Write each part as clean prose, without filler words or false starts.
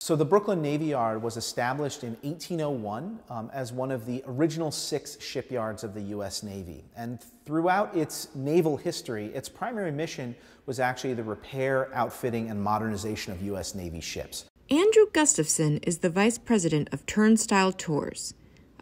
So the Brooklyn Navy Yard was established in 1801 as one of the original 6 shipyards of the U.S. Navy. And throughout its naval history, its primary mission was actually the repair, outfitting, and modernization of U.S. Navy ships. Andrew Gustafson is the vice president of Turnstile Tours,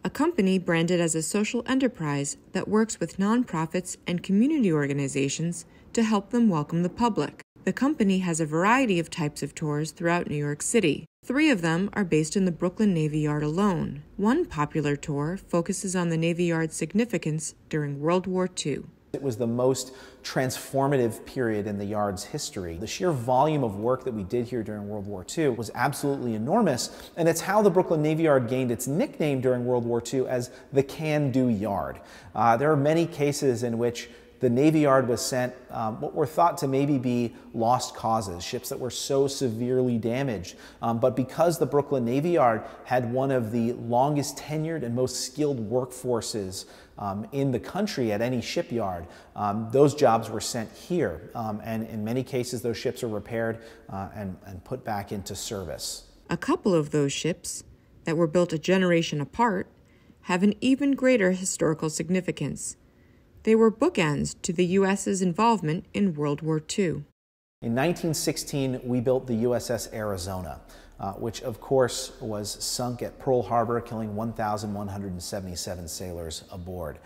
a company branded as a social enterprise that works with nonprofits and community organizations to help them welcome the public. The company has a variety of types of tours throughout New York City. 3 of them are based in the Brooklyn Navy Yard alone. One popular tour focuses on the Navy Yard's significance during World War II. It was the most transformative period in the Yard's history. The sheer volume of work that we did here during World War II was absolutely enormous, and it's how the Brooklyn Navy Yard gained its nickname during World War II as the Can-Do Yard. There are many cases in which the Navy Yard was sent what were thought to maybe be lost causes, ships that were so severely damaged. But because the Brooklyn Navy Yard had one of the longest tenured and most skilled workforces in the country at any shipyard, those jobs were sent here. And in many cases, those ships are repaired and put back into service. A couple of those ships, that were built a generation apart, have an even greater historical significance. They were bookends to the U.S.'s involvement in World War II. In 1916, we built the Uss Arizona, which of course was sunk at Pearl Harbor, killing 1,177 sailors aboard.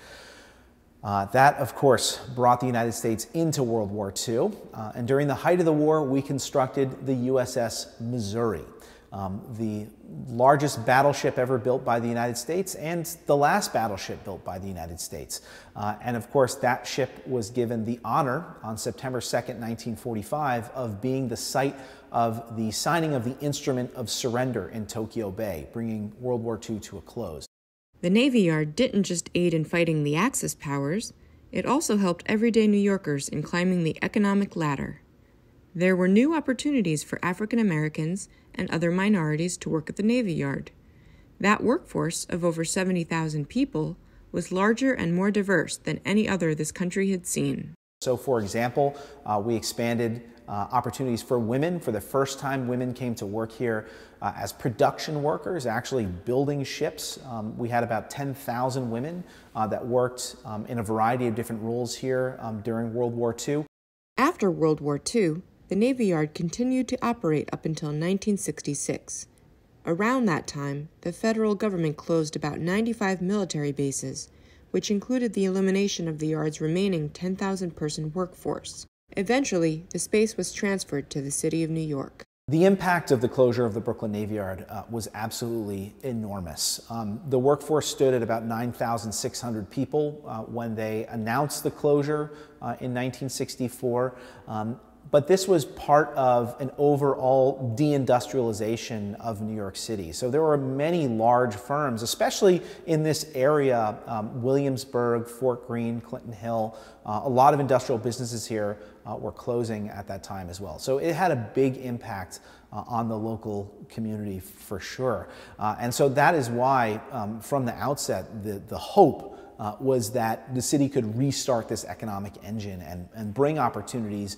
That, of course, brought the United States into World War II, and during the height of the war, we constructed the Uss Missouri, the largest battleship ever built by the United States and the last battleship built by the United States. And of course, that ship was given the honor on September 2nd, 1945, of being the site of the signing of the Instrument of Surrender in Tokyo Bay, bringing World War II to a close. The Navy Yard didn't just aid in fighting the Axis powers, it also helped everyday New Yorkers in climbing the economic ladder. There were new opportunities for African Americans and other minorities to work at the Navy Yard. That workforce of over 70,000 people was larger and more diverse than any other this country had seen. So, for example, we expanded opportunities for women. For the first time, women came to work here as production workers, actually building ships. We had about 10,000 women that worked in a variety of different roles here during World War II. After World War II, the Navy Yard continued to operate up until 1966. Around that time, the federal government closed about 95 military bases, which included the elimination of the Yard's remaining 10,000-person workforce. Eventually, the space was transferred to the city of New York. The impact of the closure of the Brooklyn Navy Yard was absolutely enormous. The workforce stood at about 9,600 people when they announced the closure in 1964. But this was part of an overall deindustrialization of New York City. So there were many large firms, especially in this area, Williamsburg, Fort Greene, Clinton Hill. A lot of industrial businesses here were closing at that time as well. So it had a big impact on the local community for sure. And so that is why, from the outset, the hope was that the city could restart this economic engine and bring opportunities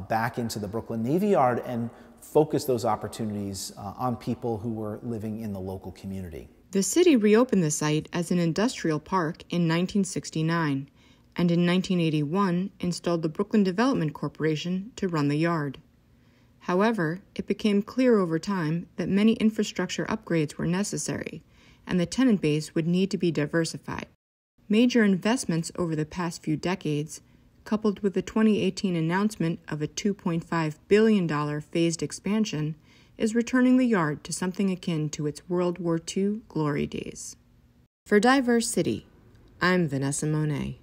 back into the Brooklyn Navy Yard and focus those opportunities on people who were living in the local community. The city reopened the site as an industrial park in 1969, and in 1981 installed the Brooklyn Development Corporation to run the yard. However, it became clear over time that many infrastructure upgrades were necessary, and the tenant base would need to be diversified. Major investments over the past few decades, coupled with the 2018 announcement of a $2.5 billion phased expansion, is returning the Yard to something akin to its World War II glory days. For DiverseCITY, I'm Vanessa Mouner.